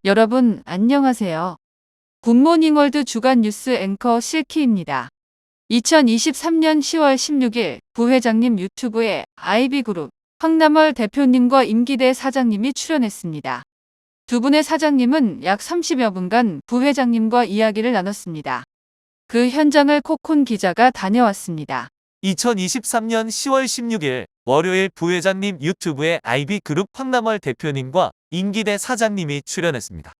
여러분, 안녕하세요. 굿모닝월드 주간 뉴스 앵커 실키입니다. 2023년 10월 16일 부회장님 유튜브에 아이비그룹 황남월 대표님과 임기대 사장님이 출연했습니다. 두 분의 사장님은 약 30여 분간 부회장님과 이야기를 나눴습니다. 그 현장을 코쿤 기자가 다녀왔습니다. 2023년 10월 16일 월요일 부회장님 유튜브에 아이비그룹 황남월 대표님과 임기대 사장님이 출연했습니다.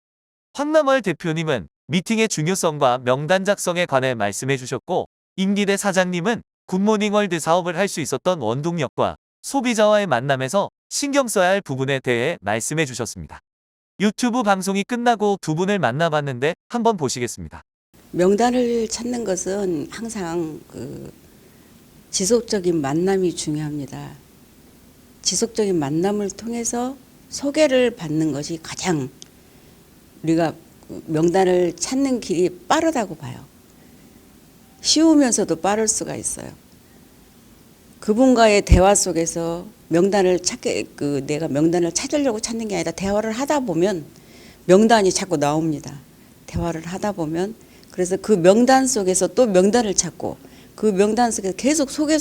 황남월 대표님은 미팅의 중요성과 명단 작성에 관해 말씀해 주셨고, 임기대 사장님은 굿모닝월드 사업을 할 수 있었던 원동력과 소비자와의 만남에서 신경 써야 할 부분에 대해 말씀해 주셨습니다. 유튜브 방송이 끝나고 두 분을 만나봤는데 한번 보시겠습니다. 명단을 찾는 것은 항상 지속적인 만남이 중요합니다. 지속적인 만남을 통해서 소개를 받는 것이 가장 우리가 명단을 찾는 길이 빠르다고 봐요. 쉬우면서도 빠를 수가 있어요. 그분과의 대화 속에서 명단을 내가 명단을 찾으려고 찾는 게 아니라 대화를 하다 보면 명단이 자꾸 나옵니다. 대화를 하다 보면 그래서 그 명단 속에서 또 명단을 찾고 그 명단 속에서 계속 소개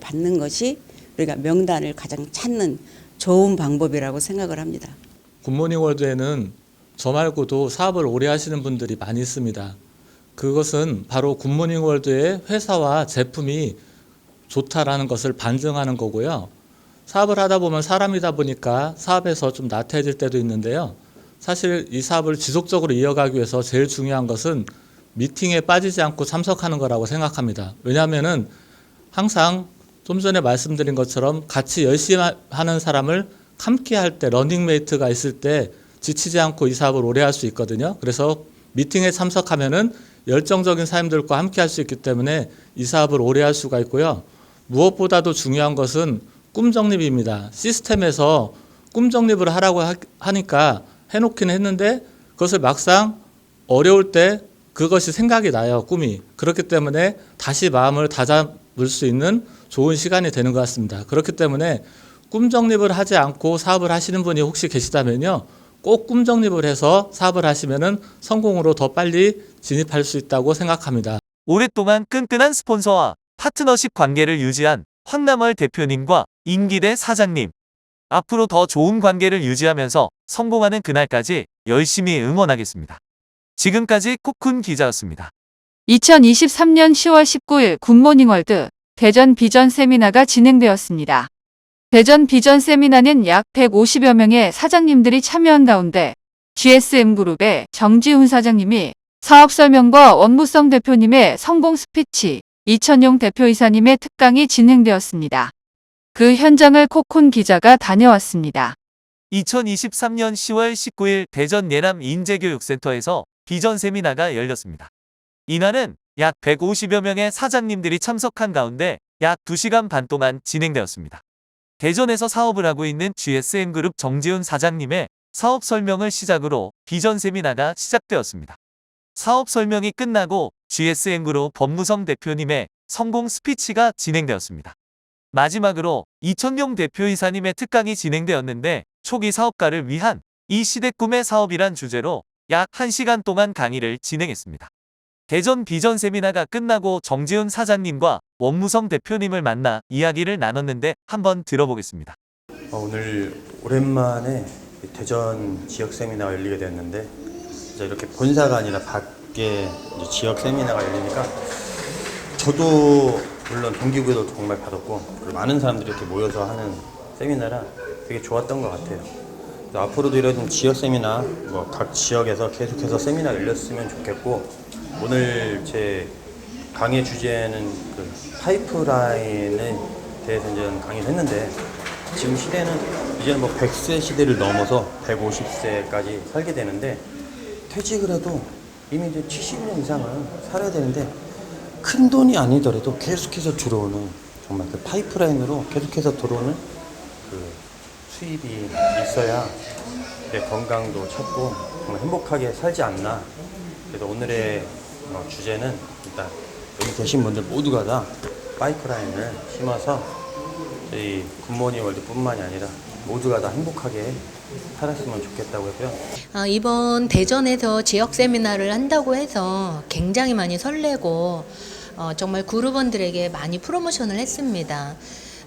받는 것이 우리가 명단을 가장 찾는 좋은 방법이라고 생각을 합니다. 굿모닝월드에는 저 말고도 사업을 오래 하시는 분들이 많이 있습니다. 그것은 바로 굿모닝월드의 회사와 제품이 좋다라는 것을 반증하는 거고요. 사업을 하다 보면 사람이다 보니까 사업에서 좀 나태해질 때도 있는데요. 사실 이 사업을 지속적으로 이어가기 위해서 제일 중요한 것은 미팅에 빠지지 않고 참석하는 거라고 생각합니다. 왜냐하면은 항상 좀 전에 말씀드린 것처럼 같이 열심히 하는 사람을 함께 할 때 러닝메이트가 있을 때 지치지 않고 이 사업을 오래 할 수 있거든요. 그래서 미팅에 참석하면은 열정적인 사람들과 함께 할 수 있기 때문에 이 사업을 오래 할 수가 있고요. 무엇보다도 중요한 것은 꿈 정립입니다. 시스템에서 꿈 정립을 하라고 하니까 해놓기는 했는데 그것을 막상 어려울 때 그것이 생각이 나요, 꿈이. 그렇기 때문에 다시 마음을 다잡을 수 있는 좋은 시간이 되는 것 같습니다. 그렇기 때문에 꿈 정립을 하지 않고 사업을 하시는 분이 혹시 계시다면요. 꼭 꿈 정립을 해서 사업을 하시면은 성공으로 더 빨리 진입할 수 있다고 생각합니다. 오랫동안 끈끈한 스폰서와 파트너십 관계를 유지한 황남월 대표님과 임기대 사장님. 앞으로 더 좋은 관계를 유지하면서 성공하는 그날까지 열심히 응원하겠습니다. 지금까지 코쿤 기자였습니다. 2023년 10월 19일 굿모닝월드 대전 비전 세미나가 진행되었습니다. 대전 비전 세미나는 약 150여 명의 사장님들이 참여한 가운데 GSM그룹의 정지훈 사장님이 사업 설명과 원무성 대표님의 성공 스피치, 이천용 대표이사님의 특강이 진행되었습니다. 그 현장을 코쿤 기자가 다녀왔습니다. 2023년 10월 19일 대전 예남 인재교육센터에서 비전 세미나가 열렸습니다. 이날은 약 150여 명의 사장님들이 참석한 가운데 약 2시간 반 동안 진행되었습니다. 대전에서 사업을 하고 있는 GSM그룹 정지훈 사장님의 사업 설명을 시작으로 비전 세미나가 시작되었습니다. 사업 설명이 끝나고 GSM그룹 법무성 대표님의 성공 스피치가 진행되었습니다. 마지막으로 이천용 대표이사님의 특강이 진행되었는데 초기 사업가를 위한 이 시대 꿈의 사업이란 주제로 약 1시간 동안 강의를 진행했습니다. 대전 비전 세미나가 끝나고 정지훈 사장님과 원무성 대표님을 만나 이야기를 나눴는데 한번 들어보겠습니다. 오늘 오랜만에 대전 지역 세미나가 열리게 되었는데 이제 이렇게 본사가 아니라 밖에 지역 세미나가 열리니까 저도 물론 동기부여도 정말 받았고 그리고 많은 사람들이 이렇게 모여서 하는 세미나라 되게 좋았던 것 같아요. 앞으로도 이런 지역 세미나 각 지역에서 계속해서 세미나 열렸으면 좋겠고 오늘 제 강의 주제는 파이프라인에 대해서 이제 강의를 했는데 지금 시대는 이제는 100세 시대를 넘어서 150세까지 살게 되는데 퇴직을 해도 이미 이제 70년 이상은 살아야 되는데 큰 돈이 아니더라도 계속해서 들어오는 정말 그 파이프라인으로 계속해서 들어오는 그 수입이 있어야 내 건강도 찾고 정말 행복하게 살지 않나. 그래서 오늘의 주제는 일단 여기 계신 분들 모두가 다 파이프라인을 심어서 저희 굿모닝 월드 뿐만이 아니라 모두가 다 행복하게 살았으면 좋겠다고 했고요. 이번 대전에서 지역 세미나를 한다고 해서 굉장히 많이 설레고 정말 그룹원들에게 많이 프로모션을 했습니다.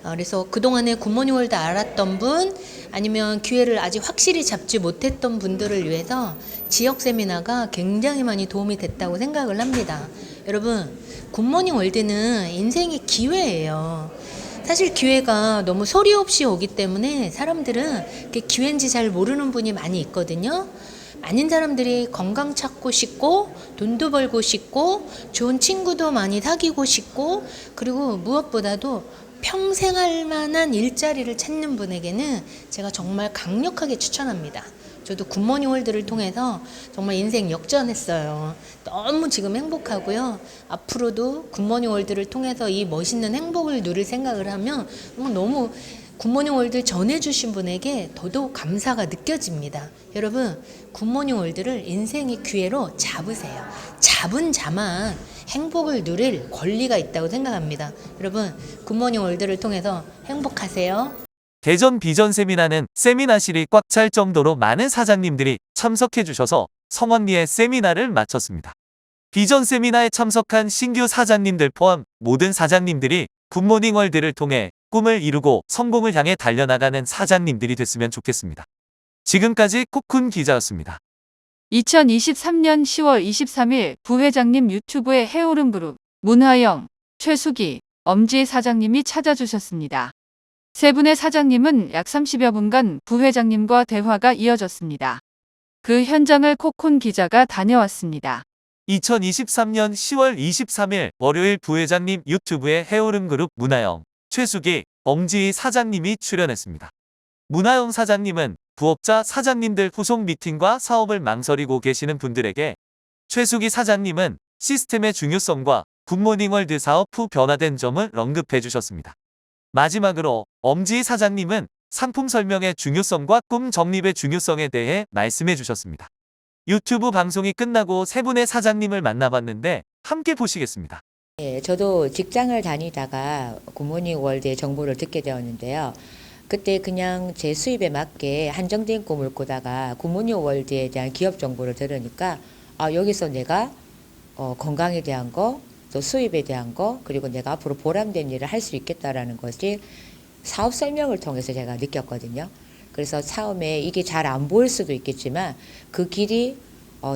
그래서 그동안에 굿모닝 월드 알았던 분 아니면 기회를 아직 확실히 잡지 못했던 분들을 위해서 지역 세미나가 굉장히 많이 도움이 됐다고 생각을 합니다. 여러분, 굿모닝 월드는 인생의 기회예요. 사실 기회가 너무 소리 없이 오기 때문에 사람들은 그게 기회인지 잘 모르는 분이 많이 있거든요. 많은 사람들이 건강 찾고 싶고 돈도 벌고 싶고 좋은 친구도 많이 사귀고 싶고 그리고 무엇보다도 평생 할 만한 일자리를 찾는 분에게는 제가 정말 강력하게 추천합니다. 저도 굿모닝 월드를 통해서 정말 인생 역전했어요. 너무 지금 행복하고요. 앞으로도 굿모닝 월드를 통해서 이 멋있는 행복을 누릴 생각을 하면 너무 굿모닝 월드 전해주신 분에게 더더욱 감사가 느껴집니다. 여러분, 굿모닝 월드를 인생의 기회로 잡으세요. 잡은 자만 행복을 누릴 권리가 있다고 생각합니다. 여러분, 굿모닝 월드를 통해서 행복하세요. 대전 비전 세미나는 세미나실이 꽉 찰 정도로 많은 사장님들이 참석해 주셔서 성언리에 세미나를 마쳤습니다. 비전 세미나에 참석한 신규 사장님들 포함 모든 사장님들이 굿모닝 월드를 통해 꿈을 이루고 성공을 향해 달려나가는 사장님들이 됐으면 좋겠습니다. 지금까지 코쿤 기자였습니다. 2023년 10월 23일 부회장님 유튜브에 해오름 그룹 문하영, 최수기, 엄지희 사장님이 찾아주셨습니다. 세 분의 사장님은 약 30여 분간 부회장님과 대화가 이어졌습니다. 그 현장을 코쿤 기자가 다녀왔습니다. 2023년 10월 23일 월요일 부회장님 유튜브에 해오름 그룹 문하영, 최수기, 엄지희 사장님이 출연했습니다. 문하영 사장님은 부업자 사장님들 후속 미팅과 사업을 망설이고 계시는 분들에게, 최수기 사장님은 시스템의 중요성과 굿모닝 월드 사업 후 변화된 점을 언급해 주셨습니다. 마지막으로 엄지희 사장님은 상품 설명의 중요성과 꿈 정립의 중요성에 대해 말씀해 주셨습니다. 유튜브 방송이 끝나고 세 분의 사장님을 만나봤는데 함께 보시겠습니다. 예, 저도 직장을 다니다가 굿모닝 월드의 정보를 듣게 되었는데요. 그때 그냥 제 수입에 맞게 한정된 꿈을 꾸다가 굿모닝 월드에 대한 기업 정보를 들으니까 여기서 내가 건강에 대한 거, 또 수입에 대한 거, 그리고 내가 앞으로 보람된 일을 할 수 있겠다라는 것이 사업 설명을 통해서 제가 느꼈거든요. 그래서 처음에 이게 잘 안 보일 수도 있겠지만 그 길이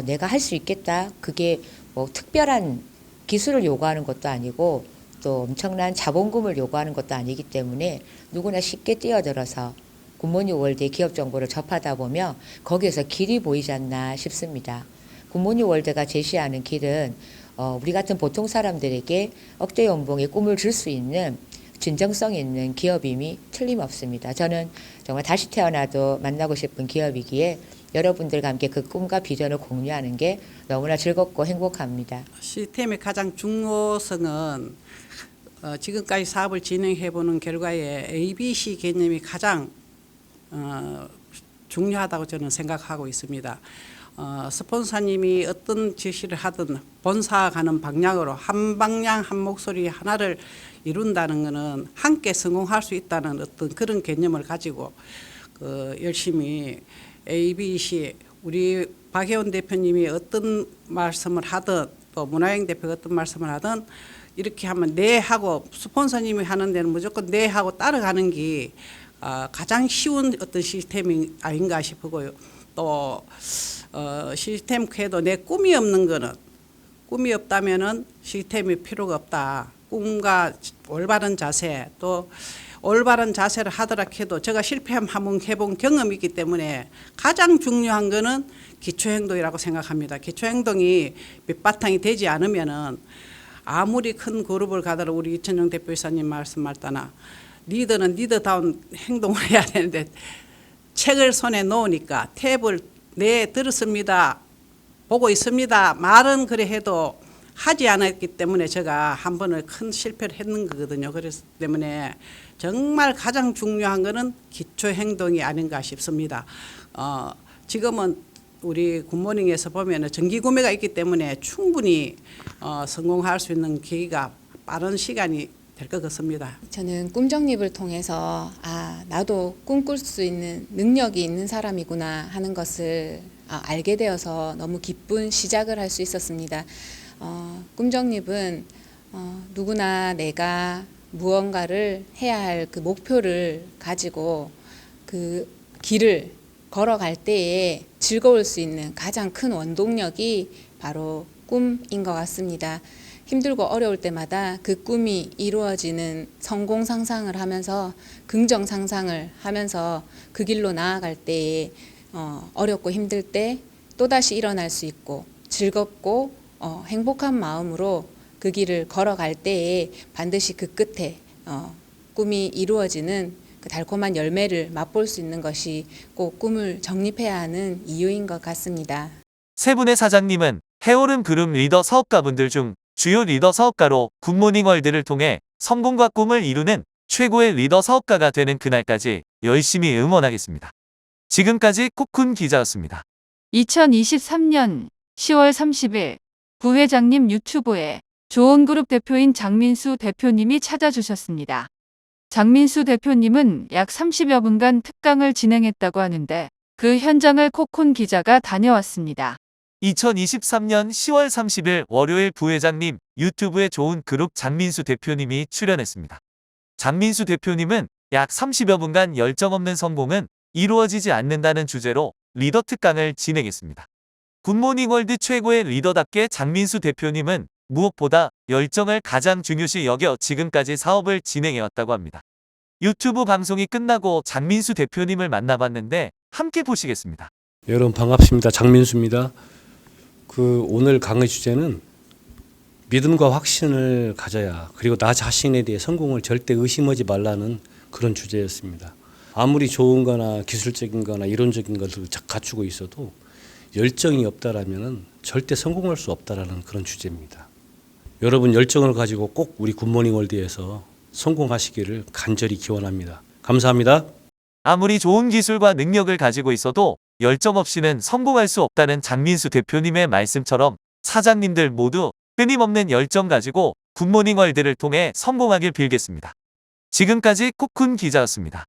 내가 할 수 있겠다. 그게 뭐 특별한 기술을 요구하는 것도 아니고 또 엄청난 자본금을 요구하는 것도 아니기 때문에 누구나 쉽게 뛰어들어서 굿모닝 월드의 기업 정보를 접하다 보면 거기에서 길이 보이지 않나 싶습니다. 굿모닝 월드가 제시하는 길은 우리 같은 보통 사람들에게 억대 연봉의 꿈을 줄 수 있는 진정성 있는 기업임이 틀림없습니다. 저는 정말 다시 태어나도 만나고 싶은 기업이기에 여러분들과 함께 그 꿈과 비전을 공유하는 게 너무나 즐겁고 행복합니다. 시스템의 가장 중요성은 지금까지 사업을 진행해보는 결과에 ABC 개념이 가장 중요하다고 저는 생각하고 있습니다. 스폰서님이 어떤 지시를 하든 본사가 가는 방향으로 한 방향 한 목소리 하나를 이룬다는 것은 함께 성공할 수 있다는 어떤 그런 개념을 가지고 열심히 ABC 우리 박혜원 대표님이 어떤 말씀을 하든 또 문하영 대표가 어떤 말씀을 하든 이렇게 하면 네 하고 스폰서님이 하는 데는 무조건 네 하고 따라가는 게 가장 쉬운 어떤 시스템이 아닌가 싶고요. 또 시스템 궤도 내 꿈이 없는 거는 꿈이 없다면은 시스템이 필요가 없다. 꿈과 올바른 자세 또 올바른 자세를 하더라 해도 제가 실패함 해본 경험이 있기 때문에 가장 중요한 거는 기초행동이라고 생각합니다. 기초행동이 밑바탕이 되지 않으면은 아무리 큰 그룹을 가더라 우리 이천영 대표이사님 말씀하셨다나 리더는 리더다운 행동을 해야 되는데 책을 손에 놓으니까 탭을 네 들었습니다. 보고 있습니다. 말은 그래 해도 하지 않았기 때문에 제가 한 번을 큰 실패를 했는 거거든요. 그래서 때문에 정말 가장 중요한 거는 기초 행동이 아닌가 싶습니다. 지금은 우리 굿모닝에서 보면은 정기 구매가 있기 때문에 충분히 성공할 수 있는 계기가 빠른 시간이 될 것 같습니다. 저는 꿈정립을 통해서 나도 꿈꿀 수 있는 능력이 있는 사람이구나 하는 것을 알게 되어서 너무 기쁜 시작을 할 수 있었습니다. 꿈정립은 누구나 내가 무언가를 해야 할 그 목표를 가지고 그 길을 걸어갈 때에 즐거울 수 있는 가장 큰 원동력이 바로 꿈인 것 같습니다. 힘들고 어려울 때마다 그 꿈이 이루어지는 성공 상상을 하면서 긍정 상상을 하면서 그 길로 나아갈 때에 어렵고 힘들 때 또다시 일어날 수 있고 즐겁고 행복한 마음으로 그 길을 걸어갈 때에 반드시 그 끝에 꿈이 이루어지는 그 달콤한 열매를 맛볼 수 있는 것이 꼭 꿈을 정립해야 하는 이유인 것 같습니다. 세 분의 사장님은 해오름 그룹 리더 사업가분들 중 주요 리더 사업가로 굿모닝월드를 통해 성공과 꿈을 이루는 최고의 리더 사업가가 되는 그날까지 열심히 응원하겠습니다. 지금까지 코쿤 기자였습니다. 2023년 10월 30일 부회장님 유튜브에 조언그룹 대표인 장민수 대표님이 찾아주셨습니다. 장민수 대표님은 약 30여 분간 특강을 진행했다고 하는데 그 현장을 코쿤 기자가 다녀왔습니다. 2023년 10월 30일 월요일 부회장님 유튜브에 좋은 그룹 장민수 대표님이 출연했습니다. 장민수 대표님은 약 30여 분간 열정 없는 성공은 이루어지지 않는다는 주제로 리더 특강을 진행했습니다. 굿모닝월드 최고의 리더답게 장민수 대표님은 무엇보다 열정을 가장 중요시 여겨 지금까지 사업을 진행해왔다고 합니다. 유튜브 방송이 끝나고 장민수 대표님을 만나봤는데 함께 보시겠습니다. 여러분 반갑습니다. 장민수입니다. 오늘 강의 주제는 믿음과 확신을 가져야, 그리고 나 자신에 대해 성공을 절대 의심하지 말라는 그런 주제였습니다. 아무리 좋은 거나 기술적인 거나 이론적인 것을 갖추고 있어도 열정이 없다라면 절대 성공할 수 없다라는 그런 주제입니다. 여러분 열정을 가지고 꼭 우리 굿모닝월드에서 성공하시기를 간절히 기원합니다. 감사합니다. 아무리 좋은 기술과 능력을 가지고 있어도 열정 없이는 성공할 수 없다는 장민수 대표님의 말씀처럼 사장님들 모두 끊임없는 열정 가지고 굿모닝월드를 통해 성공하길 빌겠습니다. 지금까지 코쿤 기자였습니다.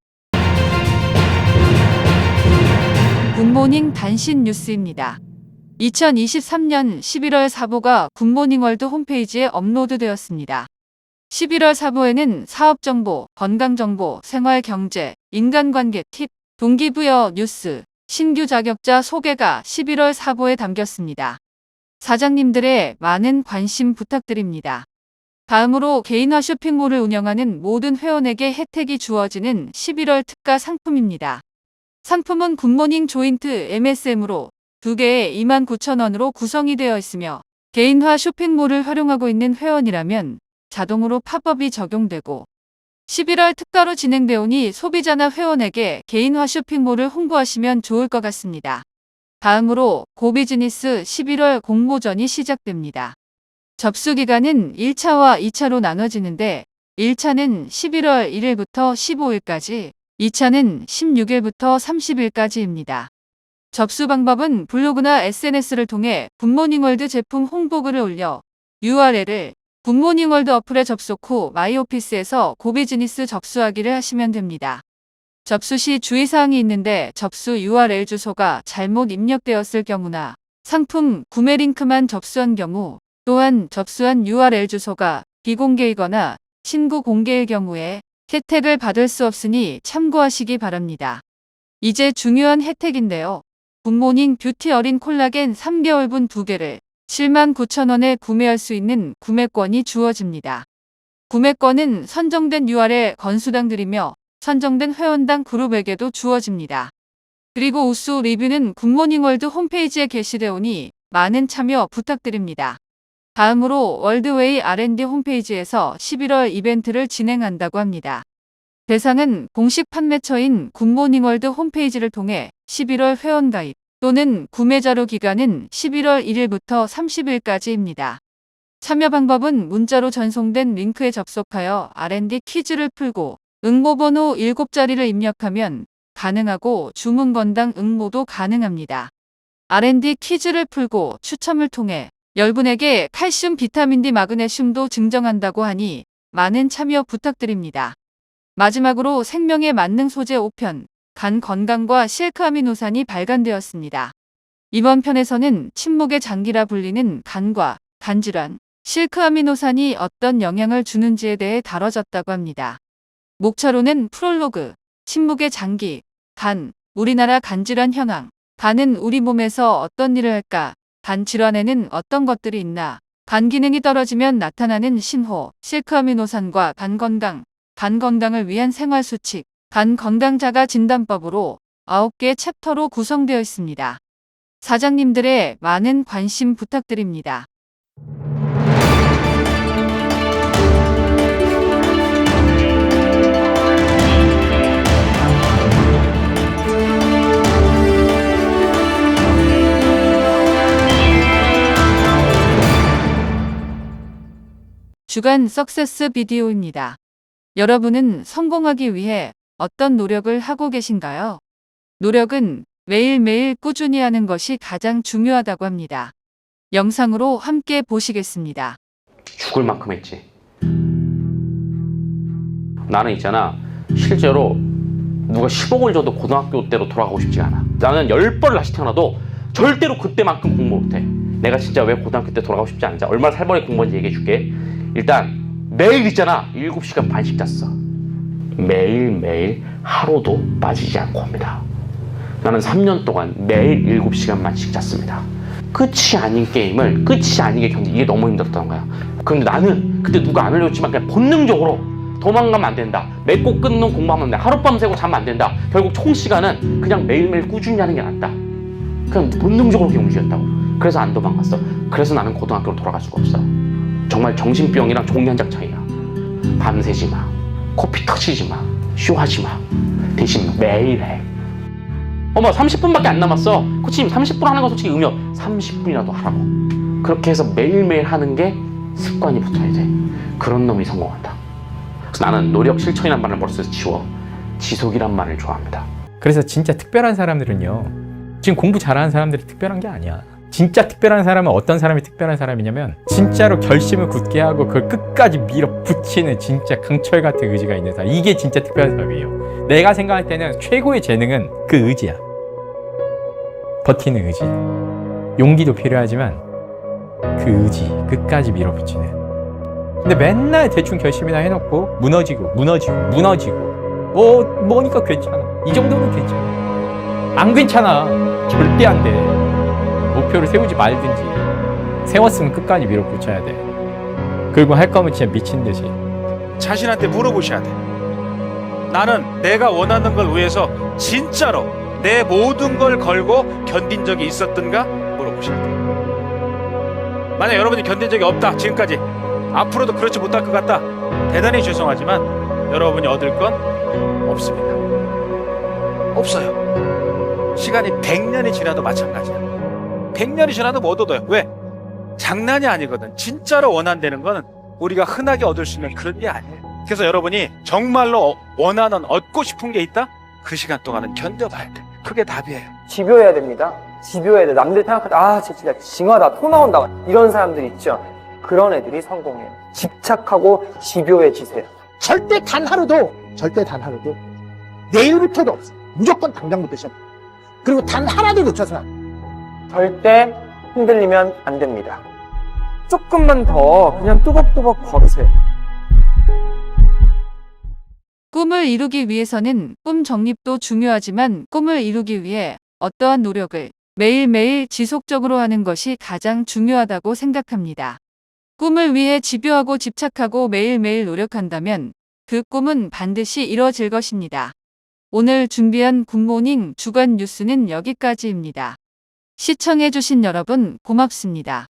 굿모닝 단신 뉴스입니다. 2023년 11월 사보가 굿모닝월드 홈페이지에 업로드되었습니다. 11월 사보에는 사업정보, 건강정보, 생활경제, 인간관계 팁, 동기부여 뉴스, 신규 자격자 소개가 11월 사보에 담겼습니다. 사장님들의 많은 관심 부탁드립니다. 다음으로 개인화 쇼핑몰을 운영하는 모든 회원에게 혜택이 주어지는 11월 특가 상품입니다. 상품은 굿모닝 조인트 MSM으로 2개에 29,000원으로 구성이 되어 있으며 개인화 쇼핑몰을 활용하고 있는 회원이라면 자동으로 팝업이 적용되고 11월 특가로 진행되오니 소비자나 회원에게 개인화 쇼핑몰을 홍보하시면 좋을 것 같습니다. 다음으로 고비즈니스 11월 공모전이 시작됩니다. 접수 기간은 1차와 2차로 나눠지는데 1차는 11월 1일부터 15일까지, 2차는 16일부터 30일까지입니다. 접수 방법은 블로그나 SNS를 통해 굿모닝월드 제품 홍보글을 올려 URL을 굿모닝월드 어플에 접속 후 마이오피스에서 고비즈니스 접수하기를 하시면 됩니다. 접수 시 주의사항이 있는데 접수 URL 주소가 잘못 입력되었을 경우나 상품 구매 링크만 접수한 경우, 또한 접수한 URL 주소가 비공개이거나 신고 공개일 경우에 혜택을 받을 수 없으니 참고하시기 바랍니다. 이제 중요한 혜택인데요. 굿모닝 뷰티 어린 콜라겐 3개월분 2개를 79,000원에 구매할 수 있는 구매권이 주어집니다. 구매권은 선정된 URL 건수당 드리며 선정된 회원당 그룹에게도 주어집니다. 그리고 우수 리뷰는 굿모닝월드 홈페이지에 게시되오니 많은 참여 부탁드립니다. 다음으로 월드웨이 R&D 홈페이지에서 11월 이벤트를 진행한다고 합니다. 대상은 공식 판매처인 굿모닝월드 홈페이지를 통해 11월 회원가입 또는 구매자료 기간은 11월 1일부터 30일까지입니다. 참여 방법은 문자로 전송된 링크에 접속하여 R&D 퀴즈를 풀고 응모번호 7자리를 입력하면 가능하고 주문 건당 응모도 가능합니다. R&D 퀴즈를 풀고 추첨을 통해 10분에게 칼슘, 비타민 D, 마그네슘도 증정한다고 하니 많은 참여 부탁드립니다. 마지막으로 생명의 만능 소재 5편, 간 건강과 실크아미노산이 발간되었습니다. 이번 편에서는 침묵의 장기라 불리는 간과 간질환, 실크아미노산이 어떤 영향을 주는지에 대해 다뤄졌다고 합니다. 목차로는 프롤로그, 침묵의 장기, 간, 우리나라 간질환 현황, 간은 우리 몸에서 어떤 일을 할까, 간 질환에는 어떤 것들이 있나, 간 기능이 떨어지면 나타나는 신호, 실크아미노산과 간 건강을 위한 생활 수칙, 간 건강 자가 진단법으로 9개 챕터로 구성되어 있습니다. 사장님들의 많은 관심 부탁드립니다. 주간 석세스 비디오입니다. 여러분은 성공하기 위해 어떤 노력을 하고 계신가요? 노력은 매일매일 꾸준히 하는 것이 가장 중요하다고 합니다. 영상으로 함께 보시겠습니다. 죽을 만큼 했지. 나는 있잖아, 실제로 누가 10억을 줘도 고등학교 때로 돌아가고 싶지 않아. 나는 10번을 다시 태어나도 절대로 그때만큼 공부 못해. 내가 진짜 왜 고등학교 때 돌아가고 싶지 않은지, 얼마나 살벌하게 공부한지 얘기해 줄게. 일단 매일 있잖아, 7시간 반씩 잤어. 매일매일 하루도 빠지지 않고 합니다. 나는 3년 동안 매일 7시간만씩 잤습니다. 끝이 아닌 게임을 끝이 아니게 견디, 이게 너무 힘들었던 거야. 그런데 나는 그때 누가 안 알려줬지만 그냥 본능적으로 도망가면 안 된다, 맺고 끊는 공부하면 안 된다, 하룻밤 새고 자면 안 된다, 결국 총 시간은 그냥 매일매일 꾸준히 하는 게 낫다, 그냥 본능적으로 그렇게 움직였다고. 그래서 안 도망갔어. 그래서 나는 고등학교로 돌아갈 수가 없어. 정말 정신병이랑 종이 한 장 차이야. 밤새지 마, 코피 터지지 마, 쇼하지 마. 대신 매일 해. 어머, 30분밖에 안 남았어. 코치님 30분 하는 건 솔직히 의미 없어. 30분이라도 하라고. 그렇게 해서 매일매일 하는 게 습관이 붙어야 돼. 그런 놈이 성공한다. 그래서 나는 노력 실천이란 말을 머릿속에서 지워 지속이란 말을 좋아합니다. 그래서 진짜 특별한 사람들은요, 지금 공부 잘하는 사람들이 특별한 게 아니야. 진짜 특별한 사람은 어떤 사람이 특별한 사람이냐면, 진짜로 결심을 굳게 하고 그걸 끝까지 밀어붙이는 진짜 강철 같은 의지가 있는 사람. 이게 진짜 특별한 사람이에요. 내가 생각할 때는 최고의 재능은 그 의지야. 버티는 의지. 용기도 필요하지만 그 의지, 끝까지 밀어붙이는. 근데 맨날 대충 결심이나 해놓고 무너지고 뭐니까 괜찮아, 이 정도는 괜찮아. 안 괜찮아. 절대 안 돼. 목표를 세우지 말든지, 세웠으면 끝까지 밀어붙여야 돼. 그리고 할 거면 진짜 미친 듯이 자신한테 물어보셔야 돼. 나는 내가 원하는 걸 위해서 진짜로 내 모든 걸 걸고 견딘 적이 있었던가 물어보셔야 돼. 만약 여러분이 견딘 적이 없다, 지금까지, 앞으로도 그렇지 못할 것 같다, 대단히 죄송하지만 여러분이 얻을 건 없습니다. 없어요. 시간이 100년이 지나도 마찬가지야. 100년이 지나도 못 얻어요. 왜? 장난이 아니거든. 진짜로 원한다는 거는 우리가 흔하게 얻을 수 있는 그런 게 아니에요. 그래서 여러분이 정말로 원하는, 얻고 싶은 게 있다? 그 시간 동안은 견뎌봐야 돼. 그게 답이에요. 집요해야 됩니다. 집요해야 돼. 남들 생각할 때, 아, 쟤 진짜 징하다, 토 나온다, 이런 사람들 있죠. 그런 애들이 성공해요. 집착하고 집요해지세요. 절대 단 하루도 내일부터도 없어. 무조건 당장부터 시작. 그리고 단 하나도 놓쳐서는 안 돼. 절대 흔들리면 안 됩니다. 조금만 더 그냥 뚜벅뚜벅 걸으세요. 꿈을 이루기 위해서는 꿈 정립도 중요하지만, 꿈을 이루기 위해 어떠한 노력을 매일매일 지속적으로 하는 것이 가장 중요하다고 생각합니다. 꿈을 위해 집요하고 집착하고 매일매일 노력한다면 그 꿈은 반드시 이뤄질 것입니다. 오늘 준비한 굿모닝 주간 뉴스는 여기까지입니다. 시청해주신 여러분 고맙습니다.